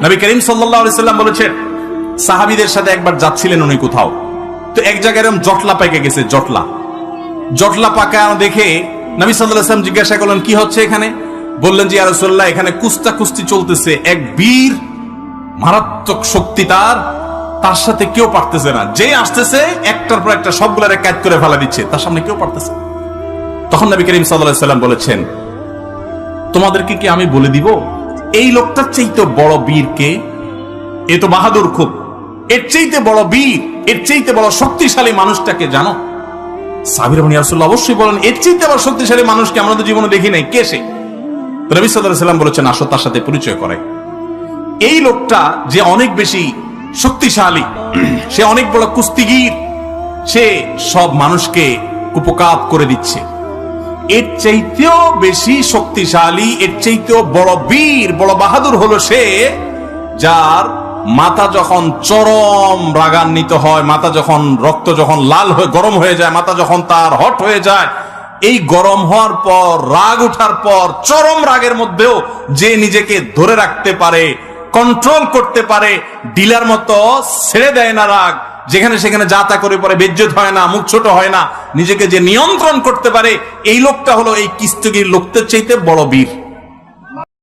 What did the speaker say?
নবী করিম সাল্লাল্লাহু আলাইহি সাল্লাম বলেছেন, সাহাবীদের সাথে একবার যাচ্ছিলেন উনি কোথাও, তো এক জায়গায় এরকম জটলা পেকে গেছে। জটলা পাকা দেখে নবী সাল্লাল্লাহু আলাইহি সাল্লাম জিজ্ঞাসা করলেন, কি হচ্ছে এখানে? বললেন যে, ইয়া রাসূলুল্লাহ, এখানে কুস্তি চলতেছে, এক বীর, মারাত্মক শক্তি তার সাথে কেউ পারতেছে না, যে আসতেছে একটার পর একটা সবগুলারে কাজ করে ফেলা দিচ্ছে, তার সামনে কেউ পারতেছে। তখন নবী করিম সাল্লাল্লাহু আলাইহি সাল্লাম বলেছেন, তোমাদেরকে কি আমি বলে দিব এই লোকটার চাইতে বড় বীর কে? এ তো বাহাদুর খুব, এর চাইতে বড় বীর, এর চাইতে বড় শক্তিশালী মানুষটাকে জানো? সাহাবীরা বলেন, ইয়া রাসূলুল্লাহ, অবশ্যই বলেন, এর চাইতে বড় শক্তিশালী মানুষকে আমরা তো জীবনে দেখি নাই, কে সে? নবী সাল্লাল্লাহু আলাইহি সাল্লাম বলেছেন, আসো তার সাথে পরিচয় করাই। এই লোকটা যে অনেক বেশি শক্তিশালী, সে অনেক বড় কুস্তিগীর, সে সব মানুষকে কুপকাত করে দিচ্ছে। এর চাইতেও বেশি শক্তিশালী, এর চাইতেও বড় বীর, বড় বাহাদুর হলো সে, যার মাথা যখন চরম রাগান্বিত হয়, মাথা যখন রক্ত যখন লাল হয়ে গরম হয়ে যায়, মাথা যখন তার হট হয়ে যায়, এই গরম হওয়ার পর, রাগ উঠার পর, চরম রাগের মধ্যেও যে নিজেকে ধরে রাখতে পারে, কন্ট্রোল করতে পারে, ডিলার মতো ছেড়ে দেয় না রাগ, যেখানে সেখানে যা তা করে পরে বেজ্জত হয় না, মুখ ছোট হয় না, নিজেকে যে নিয়ন্ত্রণ করতে পারে, এই লোকটা হলো এই কুস্তিগীর লোকদের চাইতে বড় বীর।